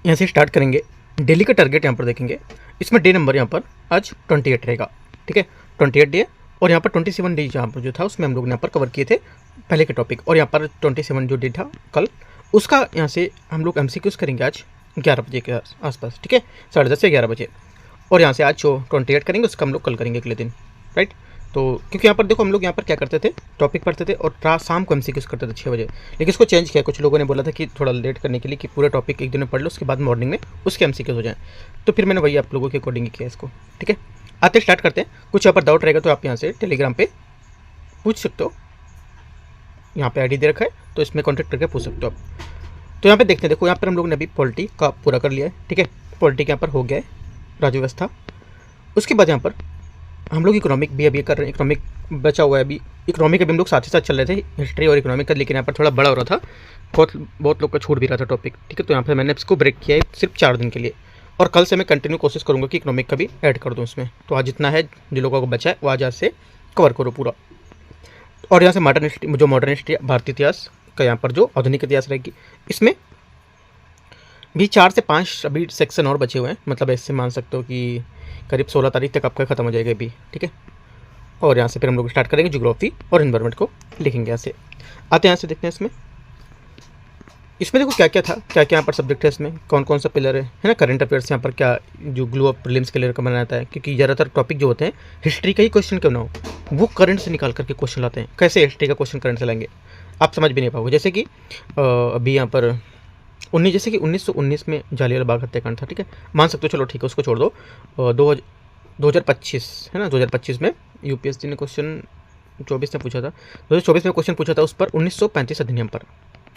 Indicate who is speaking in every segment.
Speaker 1: यहाँ से स्टार्ट करेंगे। डेली का टारगेट यहाँ पर देखेंगे। इसमें डे नंबर यहाँ पर आज 28 रहेगा, ठीक है, 28 डे। और यहाँ पर 27 डे यहाँ पर जो था उसमें हम लोग यहाँ पर कवर किए थे पहले के टॉपिक। और यहाँ पर 27 जो डे था कल, उसका यहाँ से हम लोग MCQs करेंगे आज 11 बजे के आसपास, ठीक है, 10:30 से 11 बजे। और यहाँ से आज जो 28 करेंगे उसका हम लोग कल करेंगे अगले दिन, राइट। तो क्योंकि यहाँ पर देखो हम लोग यहाँ पर क्या करते थे, टॉपिक पढ़ते थे और शाम को MCQs करते थे 6 बजे। लेकिन इसको चेंज किया, कुछ लोगों ने बोला था कि थोड़ा लेट करने के लिए कि पूरे टॉपिक एक दिन में पढ़ लो, उसके बाद मॉर्निंग में उसके MCQs हो जाएँ। तो फिर मैंने वही आप लोगों के अकॉर्डिंग किया इसको, ठीक है। आते स्टार्ट करते हैं। कुछ यहाँ पर डाउट रहेगा तो आप यहाँ से टेलीग्राम पर पूछ सकते हो, यहाँ पे ID दे रखा है, तो इसमें कॉन्टैक्ट करके पूछ सकते हो आप। तो यहाँ पे देखते हैं, देखो यहाँ पर हम लोग ने अभी पॉलिटी का पूरा कर लिया है, ठीक है। पॉलिटी के यहाँ पर हो गया है, राज्य व्यवस्था। उसके बाद यहाँ पर हम लोग इकोनॉमिक भी अभी कर रहे हैं, इकोनॉमिक बचा हुआ है अभी। इकोनॉमिक अभी हम लोग साथ ही साथ चल रहे थे, हिस्ट्री और इकोनॉमिक का, लेकिन यहाँ पर थोड़ा बड़ा हो रहा था, बहुत लोग का छूट भी रहा था टॉपिक, ठीक है। तो यहाँ पर मैंने इसको ब्रेक किया है सिर्फ 4 दिन के लिए। और कल से मैं कंटिन्यू कोशिश करूँगा कि इकोनॉमिक का भी ऐड कर दूँ इसमें। तो आज जितना है, जिन लोगों को बचा है वो आज से कवर करो पूरा। और यहाँ से मॉडर्न हिस्ट्री, जो मॉडर्न हिस्ट्री भारतीय इतिहास का, यहाँ पर जो आधुनिक इतिहास रहेगी, इसमें भी 4 से 5 अभी सेक्शन और बचे हुए हैं। मतलब ऐसे मान सकते हो कि करीब 16 तारीख तक आपका खत्म हो जाएगा अभी, ठीक है। और यहाँ से फिर हम लोग स्टार्ट करेंगे ज्योग्राफी और एनवायरनमेंट को लिखेंगे। यहाँ से आते हैं, यहाँ से देखते हैं इसमें देखो क्या क्या था, क्या क्या यहाँ पर सब्जेक्ट है, इसमें कौन कौन सा पिलर है ना। करंट अफेयर्स यहाँ पर क्या, जो ग्लू ऑफ प्रीलिम्स के लिए बनाया जाता है, क्योंकि ज़्यादातर टॉपिक जो होते हैं हिस्ट्री का ही क्वेश्चन क्यों ना हो, वो करंट से निकाल करके क्वेश्चन लाते हैं। कैसे हिस्ट्री का क्वेश्चन करंट से लाएंगे आप समझ भी नहीं पाओगे। जैसे कि अभी यहाँ पर 1919 में जालियांवाला बाग हत्याकांड था, ठीक है, मान सकते हो, चलो ठीक है उसको छोड़ दो। 2025 है ना, 2025 में UPSC ने क्वेश्चन 24 में पूछा था, 2024 में क्वेश्चन पूछा था उस पर 1935 अधिनियम पर।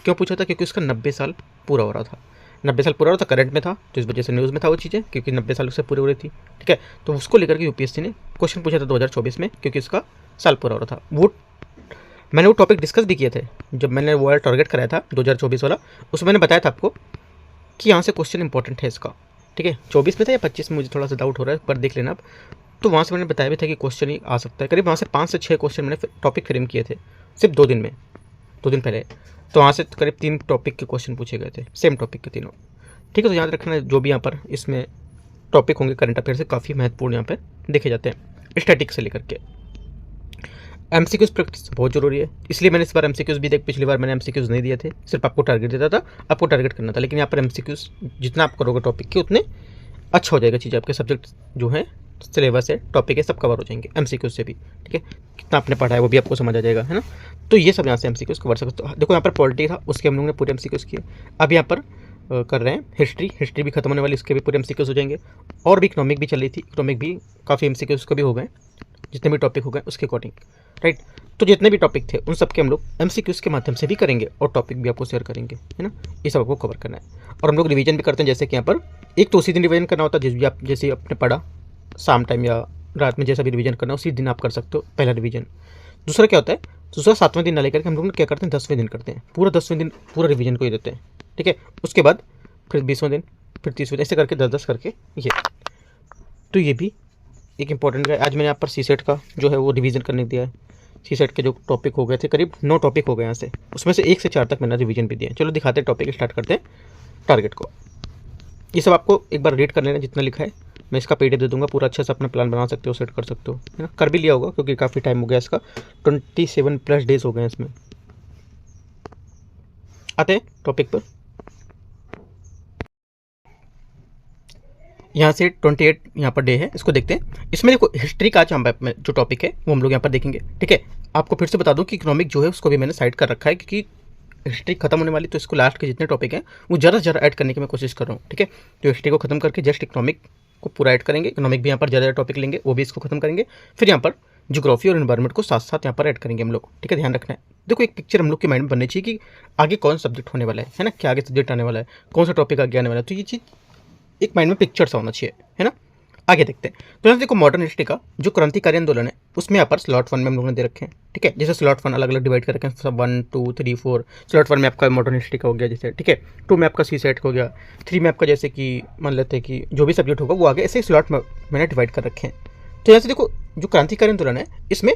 Speaker 1: क्यों पूछा था? क्योंकि उसका 90 साल पूरा हो रहा था, 90 साल पूरा हो रहा था, करंट में था, तो इस वजह से न्यूज़ में था वो चीज़ें, क्योंकि 90 साल उससे पूरी हो रही थी, ठीक है। तो उसको लेकर के UPSC ने क्वेश्चन पूछा था 2024 में, क्योंकि उसका साल पूरा हो रहा था। वो मैंने वो टॉपिक डिस्कस भी किए थे जब मैंने वो टारगेट कराया था 2024 वाला। उसमें मैंने बताया था आपको कि यहाँ से क्वेश्चन इंपॉर्टेंट है इसका, ठीक है। 24 में था या 25 में, मुझे थोड़ा सा डाउट हो रहा है, पर देख लेना आप। तो वहाँ से मैंने बताया भी था कि क्वेश्चन ही आ सकता है। करीब वहाँ से 5 से 6 क्वेश्चन मैंने टॉपिक फ्रेम किए थे सिर्फ 2 दिन में, 2 दिन पहले। तो वहाँ से करीब 3 टॉपिक के क्वेश्चन पूछे गए थे, सेम टॉपिक के तीनों, ठीक है। तो याद रखना, जो भी यहाँ पर इसमें टॉपिक होंगे करंट अफेयर से काफ़ी महत्वपूर्ण यहाँ पर देखे जाते हैं, स्टैटिक से लेकर के। MCQs प्रैक्टिस बहुत जरूरी है, इसलिए मैंने इस बार MCQs भी देख, पिछली बार मैंने MCQs नहीं दिए थे, सिर्फ आपको टारगेट देता था, आपको टारगेट करना था। लेकिन यहाँ पर MCQs जितना आप करोगे टॉपिक के, उतने अच्छा हो जाएगा चीज़, आपके सब्जेक्ट जो है, सिलेबस है, टॉपिक है, सब कवर हो जाएंगे MCQs से भी, ठीक है। कितना आपने पढ़ा है वो भी आपको समझ आ जाएगा, है ना। तो ये सब यहाँ से MCQs कवर सकते हो। देखो यहाँ पर पॉलिटी था, उसके हम लोगों ने पूरे MCQs किए। अब यहाँ पर कर रहे हैं हिस्ट्री भी खत्म होने वाली, इसके भी पूरे MCQs हो जाएंगे। और भी इकोनॉमिक भी चल रही थी, इकोनॉमिक भी काफ़ी MCQs को भी हो गए, जितने भी टॉपिक हो गए उसके अकॉर्डिंग, राइट। तो जितने भी टॉपिक थे उन सब के हम लोग MCQs के माध्यम से भी करेंगे और टॉपिक भी आपको शेयर करेंगे, है ना। ये सब आपको कवर करना है। और हम लोग रिवीजन भी करते हैं, जैसे कि यहाँ पर एक तो उसी दिन रिवीजन करना होता है, जिस भी आप जैसे आपने पढ़ा शाम टाइम या रात में, जैसा भी रिवीजन करना उसी दिन आप कर सकते हो, पहला रिवीजन। दूसरा क्या होता है, दूसरा 7वें दिन ना लेकर के हम लोग क्या करते हैं, 10वें दिन करते हैं, पूरा 10वें दिन पूरा रिवीजन को ही देते हैं, ठीक है। उसके बाद फिर 20वें दिन, फिर 30वें दिन, ऐसे करके 10-10 करके ये। तो ये भी एक इंपॉर्टेंट है। आज मैंने यहाँ पर CSET का जो है वो रिवीजन करने दिया है। CSET के जो टॉपिक हो गए थे, करीब 9 टॉपिक हो गए यहाँ से, उसमें से 1 से 4 तक मैंने रिवीजन भी दिया है। चलो दिखाते हैं, टॉपिक स्टार्ट करते हैं टारगेट को। ये सब आपको एक बार रीड कर लेना जितना लिखा है, मैं इसका PDF दे दूंगा, पूरा अच्छा से अपना प्लान बना सकते हो, सेट कर सकते हो, है ना। कर भी लिया होगा क्योंकि काफ़ी टाइम हो गया इसका, 27+ डेज हो गए इसमें। आते हैं टॉपिक पर। यहाँ से 28 यहाँ पर डे है, इसको देखते हैं। इसमें देखो हिस्ट्री का आज में जो टॉपिक है वो हम लोग यहाँ पर देखेंगे, ठीक है। आपको फिर से बता दूं कि इकोनॉमिक जो है उसको भी मैंने साइड कर रखा है, क्योंकि हिस्ट्री खत्म होने वाली, तो इसको लास्ट के जितने टॉपिक हैं वो ज़्यादा से ज़्यादा ऐड करने की मैं कोशिश कर रहा हूँ, ठीक है। तो हिस्ट्री को खत्म करके जस्ट इकोनॉमिक को पूरा ऐड करेंगे। इकोनॉमिक भी यहाँ पर ज़्यादा टॉपिक लेंगे, वो भी इसको खत्म करेंगे। फिर यहाँ पर ज्योग्राफी और एनवायरनमेंट को साथ साथ यहाँ पर ऐड करेंगे हम लोग, ठीक है। ध्यान रखना है, देखो एक पिक्चर हम लोग के माइंड में बननी चाहिए कि आगे कौन सब्जेक्ट होने वाला है ना, क्या आगे सब्जेक्ट आने वाला है, कौन सा टॉपिक आगे आने वाला है। तो ये चीज़ एक माइंड में पिक्चर सा होना चाहिए, है ना। आगे देखते हैं। तो यहाँ देखो मॉडर्न हिस्ट्री का जो क्रांतिकारी आंदोलन है उसमें यहाँ पर स्लॉट 1 में हम लोगों ने दे रखे हैं, ठीक है। जैसे स्लॉट 1 अलग अलग डिवाइड कर रखे हैं, सब 1 2 3 4। स्लॉट 1 में आपका मॉडर्न हिस्ट्री का हो गया जैसे, ठीक है। 2 में आपका CSET हो गया, 3 में आपका जैसे कि मान लेते हैं कि जो भी सब्जेक्ट होगा वो आगे ऐसे स्लॉट में मैंने डिवाइड कर रखे हैं। तो यहाँ से देखो जो क्रांतिकारी आंदोलन है इसमें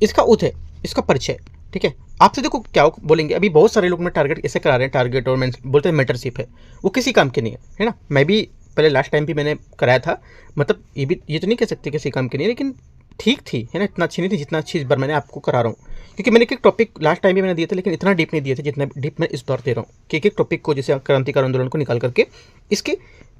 Speaker 1: इसका उत है, इसका परिचय, ठीक है। आपसे देखो क्या बोलेंगे, अभी बहुत सारे लोग में टारगेट ऐसे करा रहे हैं, टारगेट और बोलते हैं मेंटरशिप है, वो किसी काम के नहीं है ना। मैं भी पहले लास्ट टाइम भी मैंने कराया था, मतलब ये तो नहीं कह सकते किसी काम के नहीं, लेकिन ठीक थी है ना, इतना अच्छी नहीं थी जितना अच्छी इस बार मैंने आपको करा रहा हूँ। क्योंकि मैंने एक टॉपिक लास्ट टाइम भी मैंने दिए थे, लेकिन इतना डीप नहीं दिए थे जितना डीप मैं इस बार दे रहा हूँ, कि एक टॉपिक को जैसे क्रांतिकारी आंदोलन को निकाल करके इसके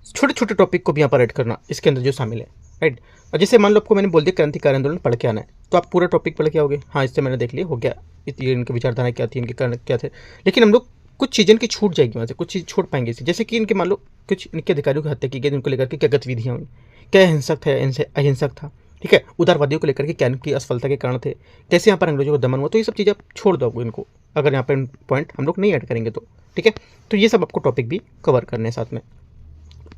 Speaker 1: छोटे छोटे टॉपिक को भी यहाँ पर ऐड करना इसके अंदर जो शामिल है, राइट। और जैसे मान लो आपको मैंने बोल दिया क्रांतिकारी आंदोलन पढ़ के आना है, तो आप पूरा टॉपिक पढ़ के आओगे, हाँ इससे मैंने देख लिया हो गया, ये इनकी विचारधारा क्या थी, इनके कारण क्या थे। लेकिन हम लोग कुछ चीज़ें इनकी छूट जाएगी वहाँ से, कुछ चीज़ छोड़ पाएंगे इसे, जैसे कि इनके मान लो कुछ इनके अधिकारियों की हत्या की गई, इनको लेकर के क्या गतिविधियाँ हुई, क्या हिंसक था इनसे अहिंसक था, ठीक है। उदारवादियों को लेकर के क्या इनकी असफलता के कारण थे, कैसे यहाँ पर अंग्रेजों को दमन हुआ, तो ये सब चीज़ें आप छोड़ दोगे इनको, अगर यहाँ पर पॉइंट हम लोग नहीं ऐड करेंगे तो, ठीक है। तो ये सब आपको टॉपिक भी कवर करने हैं साथ में।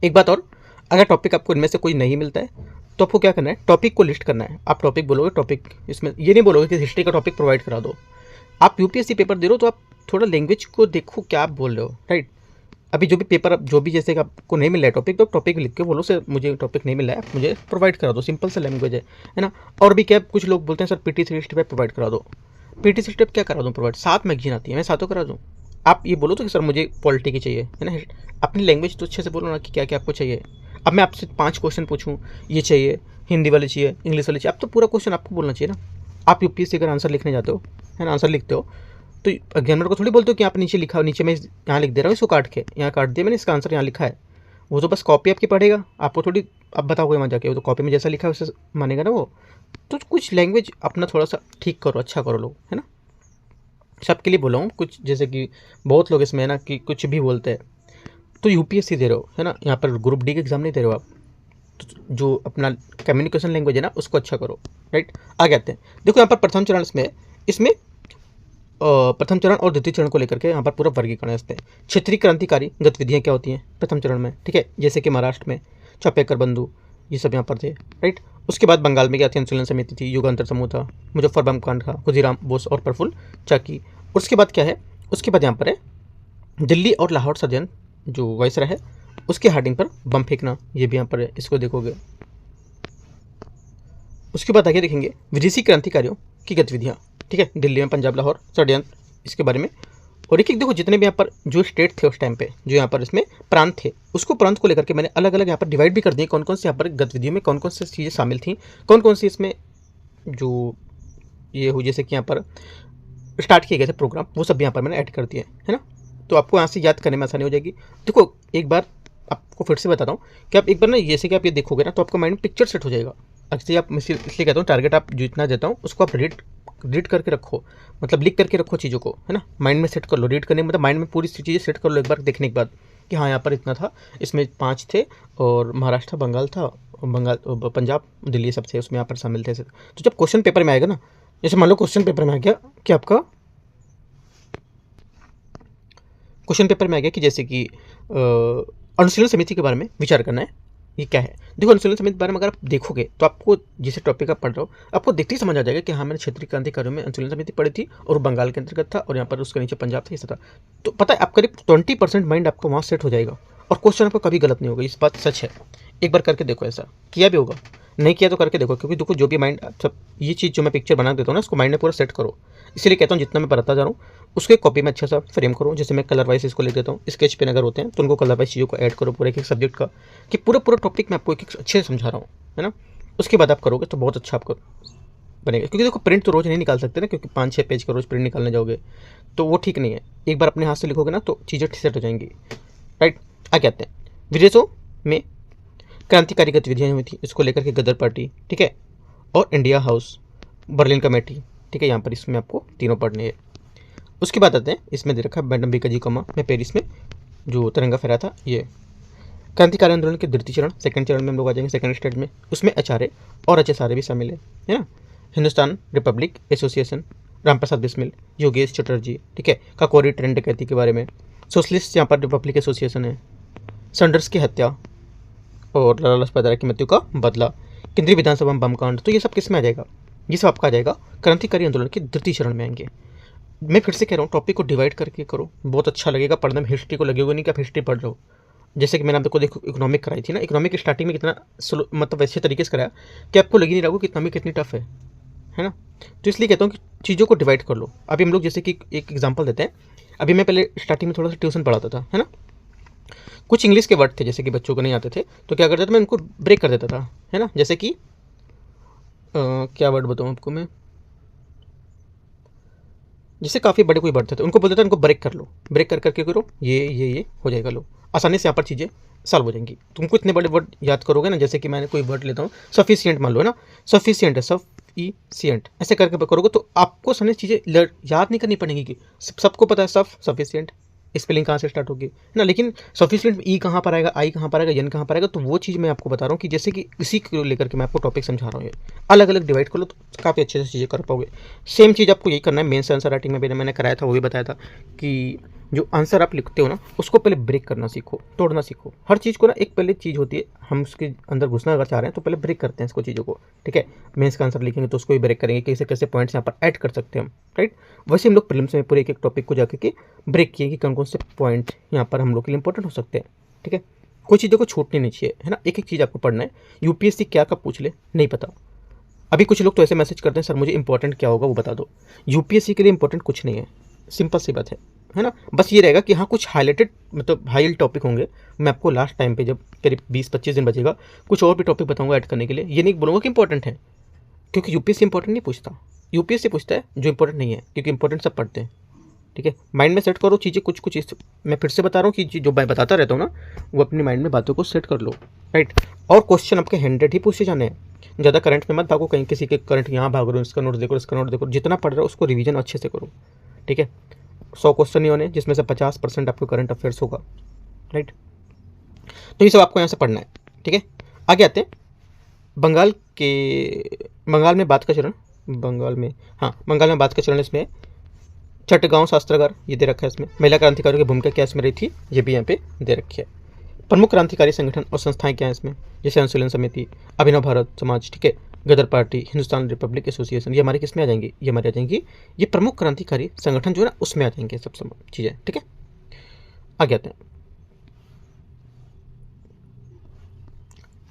Speaker 1: एक बात और, अगर टॉपिक आपको इनमें से कोई नहीं मिलता है तो आपको क्या करना है, टॉपिक को लिस्ट करना है। आप टॉपिक बोलोगे, टॉपिक इसमें ये नहीं बोलोगे कि हिस्ट्री का टॉपिक प्रोवाइड करा दो। आप यूपीएससी पेपर दे रहे हो तो आप थोड़ा लैंग्वेज को देखो क्या आप बोल रहे हो, राइट। अभी जो भी पेपर जो भी जैसे कि आपको नहीं मिल रहा है टॉपिक, तो टॉपिक लिख के बोलो सर मुझे टॉपिक नहीं मिला है, आप मुझे प्रोवाइड करा दो, सिंपल सा लैंग्वेज है ना। और भी क्या, कुछ लोग बोलते हैं सर PT 365 प्रोवाइड करा दो। PT 365 क्या करा दूँ प्रोवाइड, 7 मैगजीन आती है, मैं 7 करा दूँ। आप ये बोलो तो कि सर मुझे पॉलिटी की चाहिए, है ना। अपनी लैंग्वेज तो अच्छे से बोलो ना कि क्या क्या आपको चाहिए। अब मैं आपसे 5 क्वेश्चन पूछूं, ये चाहिए, हिंदी वाले चाहिए, इंग्लिश वाले चाहिए, अब तो पूरा क्वेश्चन आपको बोलना चाहिए ना। आप यूपीएससी अगर आंसर लिखने जाते हो, है ना, आंसर लिखते हो, तो एग्जामिनर को थोड़ी बोलते हो कि आप नीचे लिखा हो, नीचे मैं यहाँ लिख दे रहा हूँ, इसको काट के यहाँ काट दिया मैंने, इसका आंसर यहाँ लिखा है। वो तो बस कॉपी आपकी पढ़ेगा, आपको थोड़ी अब बताओगे वहाँ जाके, वो तो कॉपी में जैसा लिखा है वैसे मानेगा ना वो। तो कुछ लैंग्वेज अपना थोड़ा सा ठीक करो, अच्छा करो लोग, है ना। सबके लिए बोला हूँ, कुछ जैसे कि बहुत लोग इसमें है ना कि कुछ भी बोलते हैं। तो यूपीएससी दे रहे हो, है ना, यहाँ पर ग्रुप डी का एग्जाम नहीं दे रहे हो आप, तो जो अपना कम्युनिकेशन लैंग्वेज है ना उसको अच्छा करो, राइट। आगे आते हैं, देखो यहाँ पर प्रथम चरण इसमें प्रथम चरण और द्वितीय चरण को लेकर के यहाँ पर पूरा वर्गीकरण है इसमें। क्षेत्रीय क्रांतिकारी गतिविधियाँ क्या होती हैं प्रथम चरण में, ठीक है, जैसे कि महाराष्ट्र में चापेकर बंधु ये सब यहाँ पर थे, राइट। उसके बाद बंगाल में क्या थी, अनुशीलन समिति थी, युगांतर समूह था, मुजफ्फर कांड था, खुदीराम बोस और प्रफुल्ल चाकी। उसके बाद क्या है, उसके बाद यहाँ पर है दिल्ली और लाहौर षड्यंत्र जो वायसराय है उसके हार्डिंग पर बम फेंकना, ये भी यहाँ पर है, इसको देखोगे। उसके बाद आगे देखेंगे विदेशी क्रांतिकारियों की गतिविधियाँ, ठीक है, दिल्ली में पंजाब लाहौर षड्यंत्र इसके बारे में। और एक एक देखो जितने भी यहाँ पर जो स्टेट थे उस टाइम पे, जो यहाँ पर इसमें प्रांत थे, उसको प्रांत को लेकर के मैंने अलग अलग यहाँ पर डिवाइड भी कर दिए, कौन कौन से यहाँ पर गतिविधियों में कौन कौन सी चीज़ें शामिल थी, कौन कौन सी इसमें जो ये हुई, जैसे कि यहाँ पर स्टार्ट किए गए थे प्रोग्राम, वो सब यहाँ पर मैंने ऐड कर दिए, है ना। तो आपको यहाँ से याद करने में आसानी हो जाएगी। देखो एक बार आपको फिर से बताता हूँ कि आप एक बार ना जैसे कि आप ये देखोगे ना तो आपका माइंड पिक्चर सेट हो जाएगा। एक्चुअली आप इसलिए कहता हूँ टारगेट आप जितना देता हूँ उसको आप रीड करके रखो, मतलब लिख करके रखो चीज़ों को, है ना, माइंड में सेट कर लो। रीड करने मतलब माइंड में पूरी चीज़ें सेट कर लो एक बार देखने के बाद कि हाँ यहाँ पर इतना था, इसमें 5 थे और महाराष्ट्र बंगाल था, पंजाब दिल्ली सब थे उसमें यहाँ पर शामिल थे। तो जब क्वेश्चन पेपर में आएगा ना, जैसे मान लो क्वेश्चन पेपर में आ गया कि आपका क्वेश्चन पेपर में आ गया कि जैसे कि अनुशीलन समिति के बारे में विचार करना है, ये क्या है। देखो अनुशीलन समिति के बारे में अगर आप देखोगे तो आपको जिसे टॉपिक आप पढ़ रहे हो आपको देखते ही समझ आ जाएगा कि हाँ मैंने क्षेत्रीय क्रांतिकारियों में अनुशीलन समिति पढ़ी थी और बंगाल के अंतर्गत था और यहाँ पर उसके नीचे पंजाब था, ऐसा था। तो पता है आप करीब 20% माइंड आपको वहाँ सेट हो जाएगा और क्वेश्चन आपको कभी गलत नहीं होगा, इस बात सच है। एक बार करके देखो, ऐसा किया भी होगा, नहीं किया तो करके देखो, क्योंकि देखो जो भी माइंड सब ये चीज़ जो मैं पिक्चर बना देता हूँ ना उसको माइंड में पूरा सेट करो। इसलिए कहता हूँ जितना मैं बताता जा रहा हूँ उसके कॉपी में अच्छा सा फ्रेम करो, जैसे मैं कलर वाइज इसको लिख देता हूँ, स्केच पेन अगर होते हैं तो उनको कलर वाइज चीज़ों को ऐड करो पूरे एक सब्जेक्ट का, कि पूरा टॉपिक मैं आपको एक अच्छे से समझा रहा हूँ, है ना। उसके बाद आप करोगे तो बहुत अच्छा आपको बनेगा, क्योंकि देखो प्रिंट तो रोज़ नहीं निकाल सकते ना, क्योंकि 5-6 पेज का रोज़ प्रिंट निकालने जाओगे तो वो ठीक नहीं है। एक बार अपने हाथ से लिखोगे ना तो चीज़ें सेट हो जाएंगी, राइट। आगे आते हैं विदेशों में क्रांतिकारी गतिविधियाँ हुई थी, इसको लेकर के गदर पार्टी, ठीक है, और इंडिया हाउस, बर्लिन कमेटी, ठीक है, यहाँ पर इसमें आपको तीनों पढ़ने हैं। उसके बाद आते हैं इसमें दे रखा है मैडम बीकाजी कॉमा में पेरिस में जो तिरंगा फहरा था, ये क्रांतिकारी आंदोलन के द्वितीय चरण सेकंड चरण में हम लोग आ जाएंगे, सेकंड स्टेज में। उसमें आचार्य और आचार्य भी शामिल है ना। हिंदुस्तान रिपब्लिक एसोसिएशन, रामप्रसाद बिस्मिल, योगेश चटर्जी, ठीक है, काकोरी ट्रेन डकैती के बारे में। सोशलिस्ट यहाँ पर रिपब्लिक एसोसिएशन है, सैंडर्स की हत्या और लाला लाजपत राय की मृत्यु का बदला, केंद्रीय विधानसभा में बम कांड। तो ये सब किस में आ जाएगा, ये सब आपका आ जाएगा क्रांतिकारी आंदोलन के द्वितीय चरण में आएंगे। मैं फिर से कह रहा हूँ टॉपिक को डिवाइड करके करो, बहुत अच्छा लगेगा पढ़ने में। हिस्ट्री को लगेगा नहीं कि आप हिस्ट्री पढ़ रहे हो, जैसे कि मैंने आपको देखो इकोनॉमिक कराई थी ना, इकोनॉमिक स्टार्टिंग में कितना मतलब वैसे तरीके से कराया कि आपको लग ही नहीं रहा होगा कि इकोनॉमिक कितनी टफ है है ना। तो इसलिए कहता हूँ कि चीज़ों को डिवाइड कर लो। अभी हम लोग जैसे कि एक एग्जांपल देते हैं। अभी मैं पहले स्टार्टिंग में थोड़ा सा ट्यूशन पढ़ाता था, है ना। कुछ इंग्लिश के वर्ड थे जैसे कि बच्चों को नहीं आते थे, तो क्या करता था मैं उनको ब्रेक कर देता था, है ना। जैसे कि क्या वर्ड बताऊँ आपको मैं, जैसे काफ़ी बड़े कोई वर्ड थे तो उनको बोलते थे उनको ब्रेक कर लो, ब्रेक कर करके करो, ये हो जाएगा, लो आसानी से यहाँ पर चीज़ें सॉल्व हो जाएंगी। तुमको इतने बड़े वर्ड याद करोगे ना, जैसे कि मैंने कोई वर्ड लेता हूँ सफिशिएंट मान लो, है ना, सफिशिएंट है, सफिशिएंट ऐसे करके करोगे तो आपको सारी चीज़ें याद नहीं करनी पड़ेंगी कि सबको पता है सफिशिएंट स्पेलिंग कहाँ से स्टार्ट होगी, है ना। लेकिन सफिशिएंट ई कहाँ पर आएगा, आई कहाँ पर आएगा, एन कहाँ पर आएगा, तो वो चीज़ मैं आपको बता रहा हूँ कि जैसे कि इसी को लेकर के मैं आपको टॉपिक समझा रहा हूँ। ये अलग अलग डिवाइड कर लो तो काफ़ी अच्छे से चीज़ें कर पाओगे। सेम चीज़ आपको यही करना है। मेंस आंसर राइटिंग में भी मैंने कराया था, वो भी बताया था कि जो आंसर आप लिखते हो ना उसको पहले ब्रेक करना सीखो, तोड़ना सीखो। हर चीज़ को ना एक पहले चीज़ होती है, हम उसके अंदर घुसना अगर चाह रहे हैं तो पहले ब्रेक करते हैं इसको चीज़ों को, ठीक है। मेंस का आंसर लिखेंगे तो उसको भी ब्रेक करेंगे, कैसे कैसे पॉइंट्स यहाँ पर ऐड कर सकते हैं हम, राइट। वैसे हम लोग प्रीलिम्स में पूरे एक एक टॉपिक को जाकर के ब्रेक किए कि कौन कौन से पॉइंट यहाँ पर हम लोग के लिए इंपॉर्टेंट हो सकते हैं, ठीक है। कोई चीज़ों को छूटनी नहीं चाहिए, है ना। एक एक चीज़ आपको पढ़ना है। यूपीएससी क्या कब पूछ ले नहीं पता। अभी कुछ लोग तो ऐसे मैसेज करते हैं सर मुझे इंपॉर्टेंट क्या होगा वो बता दो। यूपीएससी के लिए इंपॉर्टेंट कुछ नहीं है, सिंपल सी बात है ना। बस ये रहेगा कि हाँ कुछ हाईलाइटेड मतलब हाई टॉपिक होंगे, मैं आपको लास्ट टाइम पे जब करीब 20-25 दिन बचेगा कुछ और भी टॉपिक बताऊंगा ऐड करने के लिए। ये नहीं बोलूँगा कि इंपॉर्टेंट है, क्योंकि यूपीएससी इंपॉर्टेंट नहीं पूछता, यूपीएससी पूछता है जो इंपॉर्टेंट नहीं है, क्योंकि इंपॉर्टेंट सब पढ़ते हैं, ठीक है। माइंड में सेट करो चीज़ें कुछ कुछ मैं फिर से बता रहा हूँ कि जो मैं बताता रहता हूँ ना वो अपनी माइंड में बातों को सेट कर लो, राइट। और क्वेश्चन आपके 100 ही पूछे जाने हैं, ज़्यादा करंट में मत भागो, कहीं किसी के करंट यहाँ भाग रहे हो, इसका नोट देखो, इसका नोट देखो। जितना पढ़ रहे हो उसको रिवीजन अच्छे से करो, ठीक है। 100 क्वेश्चन नहीं होने जिसमें से 50% आपको करंट अफेयर्स होगा, राइट। तो ये सब आपको यहाँ से पढ़ना है, ठीक है। आगे आते हैं बंगाल में बात का चरण, बंगाल में बात का चरण इसमें चट्टगांव शास्त्रागार ये दे रखा है। इसमें महिला क्रांतिकारियों की भूमिका क्या इसमें रही थी ये भी यहाँ पे दे रखी है। प्रमुख क्रांतिकारी संगठन और संस्थाएं क्या है इसमें, जैसे अनुशीलन समिति, अभिनव भारत समाज, ठीक है, गदर पार्टी, हिंदुस्तान रिपब्लिक एसोसिएशन, ये हमारी किसमें आ जाएंगी, ये हमारी आ जाएंगी ये प्रमुख क्रांतिकारी संगठन जो है ना उसमें आ जाएंगे सब चीज़ें, ठीक है। आगे आते हैं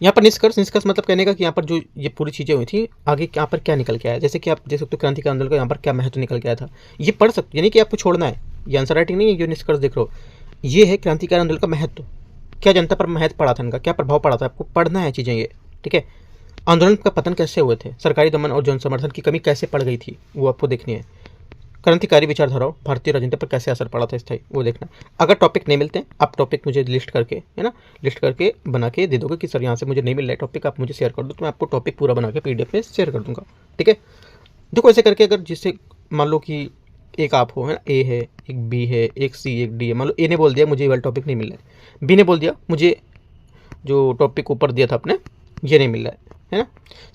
Speaker 1: यहाँ पर निष्कर्ष मतलब कहने का कि यहाँ पर जो ये पूरी चीज़ें हुई थी आगे यहाँ पर क्या निकल के आया। जैसे कि आप देख सकते हो क्रांतिकारी आंदोलन का यहाँ पर क्या महत्व निकल के आया था, ये पढ़ सकते, यानी कि आपको छोड़ना है, ये आंसर राइटिंग नहीं है, जो निष्कर्ष देख रहे हो ये है क्रांतिकारी आंदोलन का महत्व, क्या जनता पर महत्व पड़ा था, इनका क्या प्रभाव पड़ा था, आपको पढ़ना है चीज़ें ये, ठीक है। आंदोलन का पतन कैसे हुए थे, सरकारी दमन और जन समर्थन की कमी कैसे पड़ गई थी वो आपको देखनी है। क्रांतिकारी विचारधाराओं भारतीय राजनीति पर कैसे असर पड़ा था स्थायी वो देखना। अगर टॉपिक नहीं मिलते हैं आप टॉपिक मुझे लिस्ट करके, है ना, लिस्ट करके बना के दे दोगे कि सर यहाँ से मुझे नहीं मिल रहा है टॉपिक, आप मुझे शेयर कर दो, तो मैं आपको टॉपिक पूरा बना के पीडीएफ में शेयर कर दूंगा, ठीक है। देखो ऐसे करके अगर जिससे मान लो कि एक आप हो, है ना, ए है, एक बी है, एक सी, एक डी है। मान लो ए ने बोल दिया मुझे ये वाला टॉपिक नहीं मिल रहा है, बी ने बोल दिया मुझे जो टॉपिक ऊपर दिया था आपने ये नहीं मिल रहा है ना,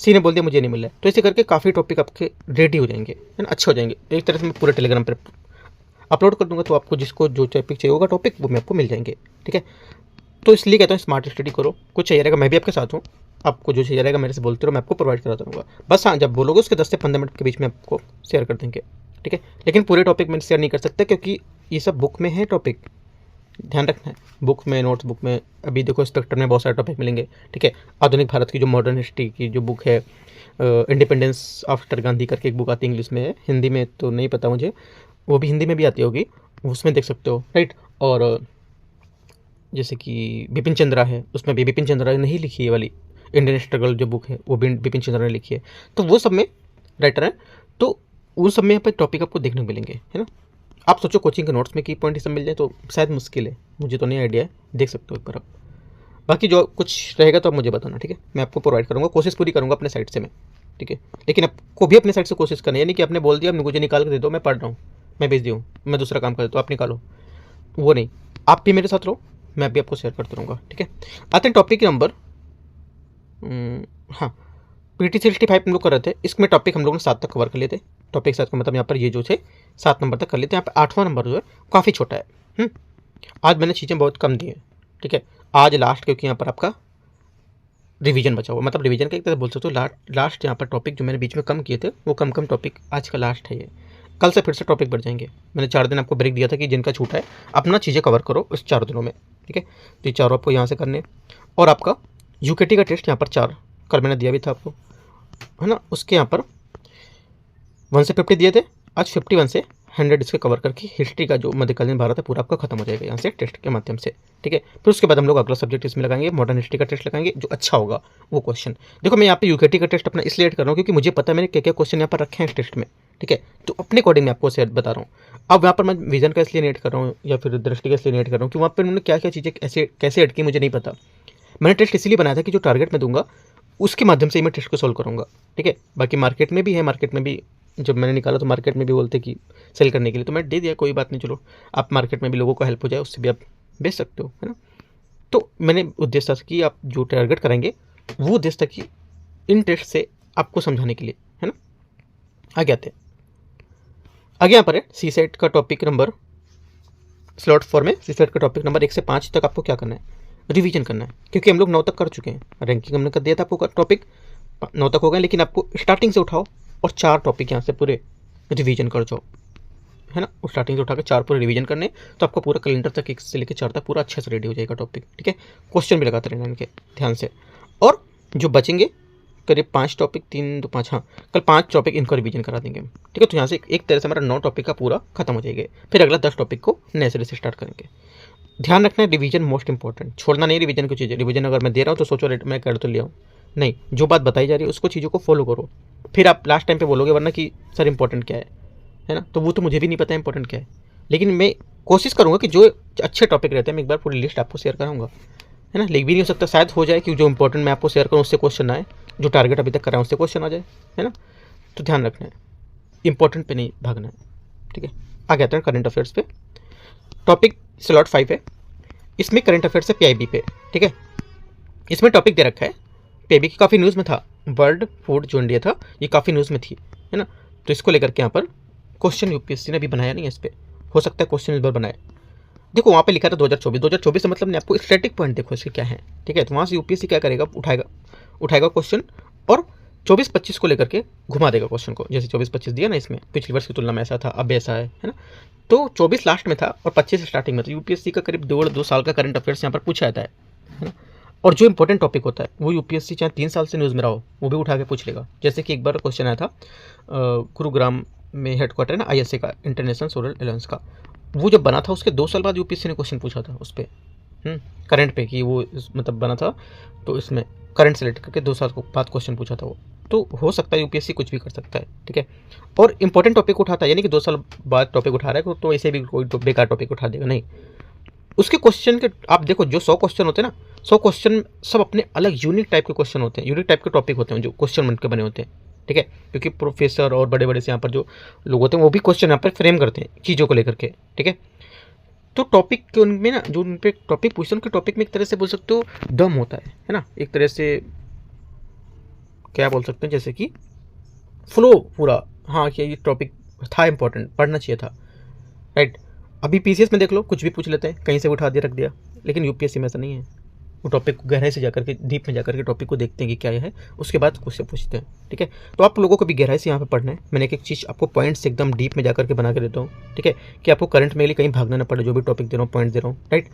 Speaker 1: सी ने बोल दिया मुझे नहीं मिल रहा है। तो ऐसे करके काफ़ी टॉपिक आपके रेडी हो जाएंगे, है ना, अच्छे हो जाएंगे। एक तरह से मैं पूरे टेलीग्राम पर अपलोड कर दूंगा, तो आपको जिसको जो टॉपिक चाहिए होगा टॉपिक वो मैं आपको मिल जाएंगे, ठीक है। तो इसलिए कहता हूँ स्मार्ट स्टडी करो, कुछ चाहिए रहेगा मैं भी आपके साथ हूँ, आपको जो चाहिए रहेगा मेरे से बोलते रहो, मैं आपको प्रोवाइड कराता रहूँगा। बस हाँ जब बोलोगे उसके 10 से 15 मिनट के बीच में आपको शेयर कर देंगे, ठीक है। लेकिन पूरे टॉपिक में शेयर नहीं कर सकते क्योंकि ये सब बुक में है टॉपिक, ध्यान रखना है। बुक में, नोट्स बुक में अभी देखो स्ट्रक्चर में बहुत सारे टॉपिक मिलेंगे, ठीक है। आधुनिक भारत की जो मॉडर्न हिस्ट्री की जो बुक है, इंडिपेंडेंस आफ्टर गांधी करके एक बुक आती है, इंग्लिश में है, हिंदी में तो नहीं पता मुझे, वो भी हिंदी में भी आती होगी, उसमें देख सकते हो, राइट। और जैसे कि बिपिन चंद्रा है, उसमें भी बिपिन चंद्रा ने नहीं लिखी है वाली इंडियन स्ट्रगल जो बुक है वो भी बिपिन चंद्रा ने लिखी है, तो वो सब में राइटर है, तो उन सब में यहाँ पर टॉपिक आपको देखने को मिलेंगे, है ना। आप सोचो कोचिंग के नोट्स में की पॉइंट सब मिल जाए तो शायद मुश्किल है, मुझे तो नहीं आइडिया है, देख सकते हो एक बार आप। बाकी जो कुछ रहेगा तो आप मुझे बताना, ठीक है, मैं आपको प्रोवाइड करूँगा, कोशिश पूरी करूँगा अपने साइड से मैं, ठीक है। लेकिन आपको भी अपने साइड से कोशिश करनी है, यानी कि आपने बोल दिया मुझे निकाल के दे दो, मैं पढ़ रहा हूँ, मैं भेज दूँ, मैं दूसरा काम कर देता हूँ, आप निकालो, वो नहीं। आप भी मेरे साथ रहो, मैं भी आपको शेयर करता रहूँगा, ठीक है। आते हैं टॉपिक नंबर, हाँ, PT65 हम लोग कर रहे थे, इसमें टॉपिक हम लोग ने 7 तक कवर कर लिए थे। टॉपिक 7 का मतलब यहाँ पर ये जो थे 7 नंबर तक कर लेते हैं। यहाँ पे 8वां नंबर जो है काफ़ी छोटा है। आज मैंने चीज़ें बहुत कम दी हैं, ठीक है, आज लास्ट, क्योंकि यहाँ पर आपका रिवीजन बचा हुआ, मतलब रिवीजन का एक तरह बोल सकते हो लास्ट यहाँ पर टॉपिक जो मैंने बीच में कम किए थे वो कम टॉपिक आज का लास्ट है ये। कल से फिर से टॉपिक बढ़ जाएंगे। मैंने 4 दिन आपको ब्रेक दिया था कि जिनका छूटा है अपना चीज़ें कवर करो इस 4 दिनों में, ठीक है। तो ये चारों आपको यहाँ से करने, और आपका UKT का टेस्ट यहाँ पर 4 कल मैंने दिया भी था आपको, है ना। उसके यहाँ पर 1 से 50 दिए थे, आज 51 से 100 इसके कवर करके हिस्ट्री का जो मध्यकालीन भारत है पूरा आपका खत्म हो जाएगा यहाँ से टेस्ट के माध्यम से, ठीक है। फिर उसके बाद हम लोग अगला सब्जेक्ट इसमें लगाएंगे, मॉडर्न हिस्ट्री का टेस्ट लगाएंगे, जो अच्छा होगा वो क्वेश्चन। देखो मैं यहाँ पे यूकेटी का टेस्ट अपना इसलिए ऐड कर रहा हूँ क्योंकि मुझे पता है मैंने क्या क्या क्वेश्चन यहाँ पर रखे हैं इस टेस्ट में, ठीक है। तो अपने अकॉर्डिंग मैं आपको से बता रहा हूँ। अब यहाँ पर मैं विजन का इसलिए ऐड कर रहा हूँ या फिर दृष्टि का इसलिए ऐड कर रहा हूँ कि वहाँ पर उन्होंने क्या क्या चीज़ें कैसे ऐड की मुझे नहीं पता। मैंने टेस्ट इसलिए बनाया था कि जो टारगेट मैं दूंगा उसके माध्यम से ही मैं टेस्ट को सॉल्व करूँगा, ठीक है। बाकी मार्केट में भी है, मार्केट में भी जब मैंने निकाला तो मार्केट में भी बोलते कि सेल करने के लिए, तो मैं दे दिया, कोई बात नहीं, चलो आप मार्केट में भी लोगों को हेल्प हो जाए उससे भी आप बेच सकते हो, है ना। तो मैंने उद्देश्य था कि आप जो टारगेट करेंगे वो उद्देश्य था कि इन टेस्ट से आपको समझाने के लिए, है ना। आगे आते हैं, आगे यहाँ पर है सी सेट का टॉपिक नंबर स्लॉट 4 में सी सेट का टॉपिक नंबर 1 से 5 तक आपको क्या करना है, रिवीजन करना है, क्योंकि हम लोग 9 तक कर चुके हैं, रैंकिंग हमने कर दिया था आपको, टॉपिक 9 तक हो गए, लेकिन आपको स्टार्टिंग से उठाओ और 4 टॉपिक यहाँ से पूरे रिवीजन कर जाओ, है ना। स्टार्टिंग से उठा के 4 पूरे रिवीजन करने, तो आपको पूरा कैलेंडर तक 1 से लेकर 4 तक पूरा अच्छे से रेडी हो जाएगा टॉपिक, ठीक है। क्वेश्चन भी लगाते रहना इनके ध्यान से, और जो बचेंगे करीब 5 टॉपिक, 3 2 5, हाँ कल 5 टॉपिक इनको रिवीजन करा देंगे, ठीक है। तो यहाँ से एक तरह से हमारा 9 टॉपिक का पूरा खत्म हो जाएगा, फिर अगला 10 टॉपिक को नए सिरे से स्टार्ट करेंगे। ध्यान रखना है रिवीजन मोस्ट इंपॉर्टेंट, छोड़ना नहीं रिवीजन की चीज़ें। रिवीजन अगर मैं दे रहा हूँ तो सोचो रेट मैं कर तो लिया हूँ, नहीं, जो बात बताई जा रही है उसको चीज़ों को फॉलो करो, फिर आप लास्ट टाइम पे बोलोगे वरना कि सर इंपॉर्टेंट क्या है ना। तो वो तो मुझे भी नहीं पता इंपॉर्टेंट क्या है, लेकिन मैं कोशिश करूँगा कि जो अच्छे टॉपिक रहते हैं मैं एक बार पूरी लिस्ट आपको शेयर कराऊंगा, है ना। लिख भी नहीं हो सकता, शायद हो जाए कि जो इंपॉर्टेंट मैं आपको शेयर करूँ उससे क्वेश्चन आए, जो टारगेट अभी तक कराएं उससे क्वेश्चन आ जाए, है ना। तो ध्यान रखना है, इंपॉर्टेंट पे नहीं भागना है, ठीक है। आगे आता है करंट अफेयर्स पे, टॉपिक स्लॉट 5 है, इसमें करंट अफेयर्स है पीआईबी पे, ठीक है। इसमें टॉपिक दे रखा है पीआईबी की, काफ़ी न्यूज़ में था, वर्ल्ड फूड जो इंडिया था ये काफ़ी न्यूज़ में थी, है ना। तो इसको लेकर के यहाँ पर क्वेश्चन यूपीएससी ने अभी बनाया नहीं है, इस पर हो सकता है क्वेश्चन इस बार बनाए। देखो वहाँ पे लिखा था 2024 से मतलब नहीं, आपको स्टैटिक पॉइंट देखो इसके क्या है, ठीक है। तो वहाँ से यूपीएससी क्या करेगा, उठाएगा क्वेश्चन और 24-25 को लेकर के घुमा देगा क्वेश्चन को, जैसे 24-25 दिया ना इसमें, पिछली वर्ष की तुलना में ऐसा था, अब ऐसा है ना। तो 24 लास्ट में था और 25 स्टार्टिंग में था। यूपीएससी का करीब 1.5-2 साल का करंट अफेयर्स यहाँ पर पूछा जाता है ना। और जो इंपॉर्टेंट टॉपिक होता है वो यूपीएससी चाहे 3 साल से न्यूज़ में रहा हो वो भी उठा के पूछ लेगा। जैसे कि एक बार क्वेश्चन आया था गुरुग्राम में हेडक्वार्टर है ना आईएसए का, इंटरनेशनल सोलर एलायंस का, वो जब बना था उसके 2 साल बाद यूपीएससी ने क्वेश्चन पूछा था उस पर, करंट पे, कि वो मतलब बना था तो इसमें करंट से रिलेटेड करके 2 साल बाद क्वेश्चन पूछा था वो। तो हो सकता है यूपीएससी कुछ भी कर सकता है, ठीक है। और इंपॉर्टेंट टॉपिक उठाता है, यानी कि 2 साल बाद टॉपिक उठा रहा है तो ऐसे भी कोई बेकार टॉपिक उठा देगा नहीं। उसके क्वेश्चन के आप देखो, जो 100 क्वेश्चन होते हैं ना, 100 क्वेश्चन सब अपने अलग यूनिक टाइप के क्वेश्चन होते हैं, यूनिक टाइप के टॉपिक होते हैं जो क्वेश्चन बन के बने होते हैं, ठीक है। क्योंकि प्रोफेसर और बड़े बड़े से यहाँ पर जो लोग होते हैं वो भी क्वेश्चन यहाँ पर फ्रेम करते हैं चीज़ों को लेकर के, ठीक है। तो टॉपिक के उनमें ना, जो उन पर टॉपिक पूछते हैं उनके टॉपिक में एक तरह से बोल सकते हो दम होता है ना, एक तरह से क्या बोल सकते हैं, जैसे कि फ्लो पूरा, हाँ कि ये टॉपिक था इंपॉर्टेंट, पढ़ना चाहिए था, राइट। अभी पीसीएस में देख लो कुछ भी पूछ लेते हैं, कहीं से उठा दिया रख दिया, लेकिन यूपीएससी में ऐसा नहीं है। वो टॉपिक को गहराई से जाकर के, डीप में जाकर के टॉपिक को देखते हैं कि क्या है, उसके बाद क्वेश्चन पूछते हैं, ठीक है। तो आप लोगों को भी गहराई से यहाँ पे पढ़ना है। मैंने एक चीज़ आपको पॉइंट्स एकदम डीप में जाकर के बना के देता हूँ, ठीक है, कि आपको करंट में लिए कहीं भागना ना पड़े, जो भी टॉपिक दे रहा हूँ, पॉइंट दे रहा हूँ, राइट।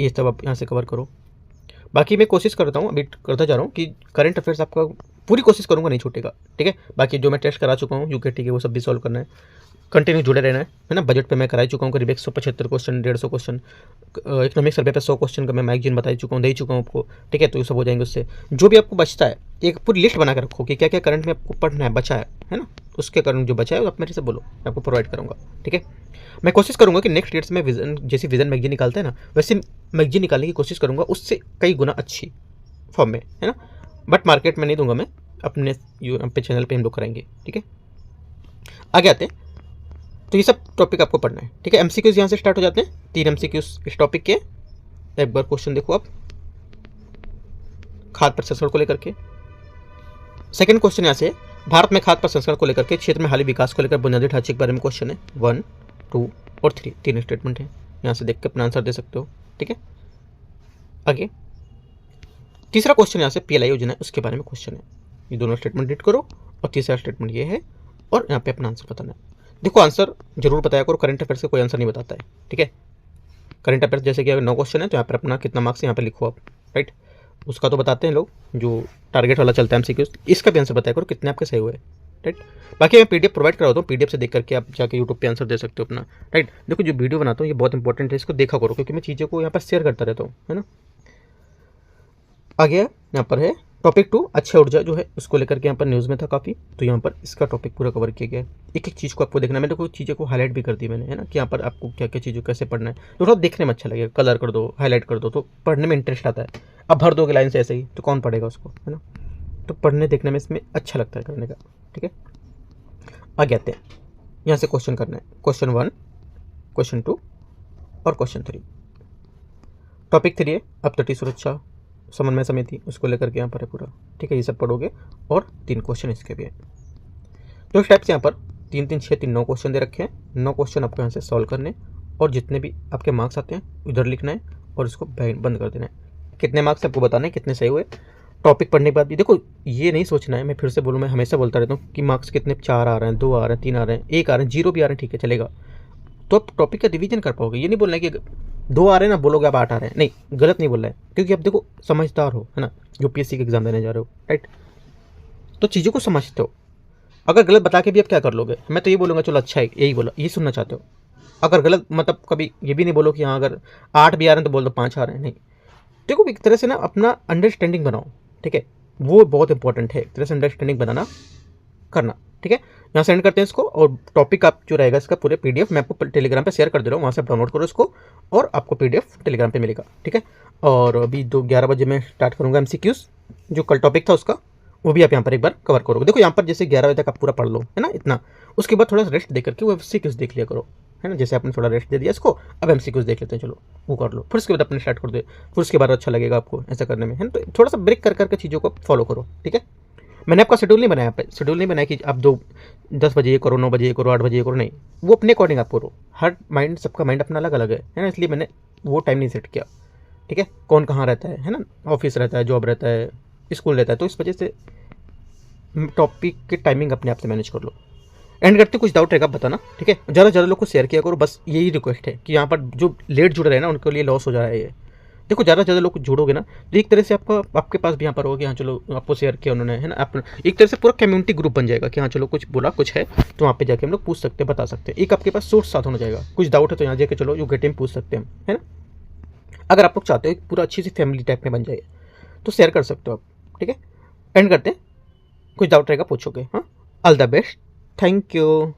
Speaker 1: ये सब आप यहाँ से कवर करो। बाकी मैं कोशिश करता हूँ, अभी करता जा रहा हूँ कि करंट अफेयर्स आपका पूरी कोशिश करूँगा नहीं छूटेगा, ठीक है। बाकी जो मैं टेस्ट करा चुका हूँ यूकेटी के वो सब भी सॉल्व करना है, कंटिन्यू जुड़े रहना है ना। बजट पे मैं करा चुका हूँ करीब 175 क्वेश्चन, 150 क्वेश्चन, इकोनॉमिक सर्वे पे 100 क्वेश्चन का मैं मैगजीन बता चुका हूँ, दे चुका हूँ आपको, ठीक है। तो ये सब हो जाएंगे उससे। जो भी आपको बचता है एक पूरी लिस्ट बना के रखो कि क्या क्या करंट में आपको पढ़ना है, बचा है ना। उसके कारण जो बचा है आप मेरे से बोलो, मैं आपको प्रोवाइड करूँगा, ठीक है। मैं कोशिश करूँगा कि नेक्स्ट ईयर्स में विजन, जैसे विजन मैगजीन निकालता है ना, वैसे मैगजीन निकालने की कोशिश करूँगा, उससे कई गुना अच्छी फॉर्म में, है ना। बट मार्केट में नहीं दूंगा मैं, अपने पे चैनल पे हम लोग कराएंगे, ठीक है। आगे आते हैं, तो ये सब टॉपिक आपको पढ़ना है, ठीक है। एमसीक्यूज यहाँ से स्टार्ट हो जाते हैं, 3 एमसीक्यूज इस टॉपिक के। एक बार क्वेश्चन देखो आप, खाद्य प्रसंस्करण को लेकर के। सेकंड क्वेश्चन यहाँ से, भारत में खाद्य प्रसंस्करण को लेकर के क्षेत्र में हाल ही विकास को लेकर बुनियादी ढांचे के बारे में क्वेश्चन है। 1, 2 और 3, 3 स्टेटमेंट है, यहाँ से देख के अपना आंसर दे सकते हो, ठीक है। आगे तीसरा क्वेश्चन यहाँ से पीएलआई योजना है उसके बारे में क्वेश्चन है। ये दोनों स्टेटमेंट रीड करो और तीसरा स्टेटमेंट ये है, और यहाँ पे अपना आंसर बताना है। देखो आंसर जरूर बताया करो, करंट अफेयर्स का कोई आंसर नहीं बताता है, ठीक है। करंट अफेयर्स जैसे कि अगर 9 क्वेश्चन है तो यहाँ पर अपना कितना मार्क्स यहाँ पे लिखो आप, राइट। उसका तो बताते हैं लोग, जो टारगेट वाला चलता है एमसीक्यू, इसका भी आंसर बताया करो कितने आपके सही हुए, राइट। बाकी मैं पीडीएफ प्रोवाइड करा होता हूँ, पीडीएफ से देख करके आप जाके यूट्यूब पे आंसर दे सकते हो अपना, राइट। देखो जो वीडियो बनाता हूँ ये बहुत इंपॉर्टेंट है, इसको देखा करो क्योंकि मैं चीज़ों को यहाँ पर शेयर करता रहता हूँ, है ना। आगे यहाँ पर है टॉपिक 2 अच्छे ऊर्जा जो है उसको लेकर के यहाँ पर न्यूज़ में था काफ़ी, तो यहाँ पर इसका टॉपिक पूरा कवर किया गया है। एक एक चीज़ को आपको देखना है, मैंने कुछ चीज़ों को हाईलाइट भी कर दी मैंने, है ना, कि यहाँ पर आपको क्या क्या चीज़ों कैसे पढ़ना है, तो थोड़ा देखने में अच्छा लगेगा। कलर कर दो, हाईलाइट कर दो, तो पढ़ने में इंटरेस्ट आता है। अब भर दोगे लाइन से ऐसे ही तो कौन पढ़ेगा उसको, है ना। तो पढ़ने देखने में इसमें अच्छा लगता है करने का, ठीक है। आगे आते हैं, यहाँ से क्वेश्चन करना है, क्वेश्चन 1, क्वेश्चन 2 और क्वेश्चन 3। टॉपिक 3 है अपतटीय सुरक्षा समन्वय समिति, उसको लेकर के यहाँ पर है पूरा, ठीक है। ये सब पढ़ोगे और 3 क्वेश्चन इसके भी हैं। तो इस टाइप से यहाँ पर 3 3 6 3 9 क्वेश्चन दे रखे हैं। 9 क्वेश्चन आपको यहाँ से सॉल्व करने और जितने भी आपके मार्क्स आते हैं इधर लिखना है और इसको बंद कर देना है। कितने मार्क्स आपको बताना है, कितने सही हुए। टॉपिक पढ़ने के बाद भी देखो ये नहीं सोचना है, मैं फिर से बोलूँ, मैं हमेशा बोलता रहता हूँ कि मार्क्स कितने 4 आ रहे हैं, 2 आ रहे हैं, 3 आ रहे हैं, 1 आ रहे हैं, 0 भी आ रहे हैं, ठीक है चलेगा। तो आप टॉपिक का रिवीजन कर पाओगे। ये नहीं बोलना है कि 2 आ रहे हैं ना बोलोगे आप 8 आ रहे हैं, नहीं, गलत नहीं बोल रहा है, क्योंकि आप देखो समझदार हो, है ना, यूपीएससी के एग्जाम देने जा रहे हो, राइट। तो चीज़ों को समझते हो। अगर गलत बता के भी आप क्या कर लोगे, मैं तो ये बोलूँगा चलो अच्छा है यही बोला, ये सुनना चाहते हो। अगर गलत मतलब कभी ये भी नहीं बोलो कि हाँ अगर 8 भी आ रहे हैं तो बोल दो 5 आ रहे हैं, नहीं। देखो एक तरह से ना अपना अंडरस्टैंडिंग बनाओ, ठीक है, वो बहुत इंपॉर्टेंट है, एक तरह से अंडरस्टैंडिंग बनाना करना, ठीक है। यहाँ सेंड करते हैं इसको और टॉपिक आप जो रहेगा इसका पूरे पीडीएफ मैं आपको टेलीग्राम पे शेयर कर दे रहा हूँ, वहाँ से आप डाउनलोड करो इसको और आपको पीडीएफ टेलीग्राम पे मिलेगा, ठीक है। और अभी 11 बजे मैं स्टार्ट करूँगा एमसीक्यूज़, जो कल टॉपिक था उसका वो भी आप यहाँ पर एक बार कवर करोगे। देखो यहाँ पर जैसे 11 बजे तक आप पूरा पढ़ लो, है ना, इतना, उसके बाद थोड़ा सा रेस्ट दे करके वो एमसीक्यूज़ देख लिया करो, है ना। जैसे आपने थोड़ा रेस्ट दे दिया इसको, अब एमसीक्यूज़ देख लेते हैं, चलो वो कर लो, फिर उसके बाद अपने स्टार्ट कर दो, फिर उसके बाद अच्छा लगेगा आपको ऐसा करने में, है ना। तो थोड़ा सा ब्रेक कर करके चीज़ों को फॉलो करो, ठीक है। मैंने आपका शेड्यूल नहीं बनाया, शेड्यूल नहीं बनाया कि आप 10 बजे ये करो, 9 बजे ये करो, 8 बजे ये करो, नहीं, वो अपने अकॉर्डिंग आप करो। हर माइंड, सबका माइंड अपना अलग अलग है ना, इसलिए मैंने वो टाइम नहीं सेट किया, ठीक है। कौन कहाँ रहता है ना, ऑफिस रहता है, जॉब रहता है, स्कूल रहता है, तो इस वजह से टॉपिक की टाइमिंग अपने आप से मैनेज कर लो। एंड करते कुछ डाउट रहेगा बताना, ठीक है। ज़्यादा लोग को शेयर किया करो, बस यही रिक्वेस्ट है कि यहाँ पर जो लेट जुड़ रहे हैं ना उनके लिए लॉस हो जा रहा है ये। देखो ज़्यादा लोग जुड़ोगे ना तो एक तरह से आपके पास भी यहाँ पर होगा कि हाँ चलो आपको शेयर किया उन्होंने, है ना, आप एक तरह से पूरा कम्युनिटी ग्रुप बन जाएगा कि हाँ चलो कुछ बोला कुछ है तो वहाँ पे जाके हम लोग पूछ सकते हैं, बता सकते हैं। एक आपके पास सोर्स साथ होना जाएगा, कुछ डाउट है तो यहाँ जाके चलो यू गेट पूछ सकते हैं, है ना। अगर आप लोग चाहते हो पूरा अच्छी सी फैमिली टाइप में बन जाए तो शेयर कर सकते हो आप, ठीक है। एंड करते हैं, कुछ डाउट रहेगा पूछोगे, हाँ। All the best, thank you.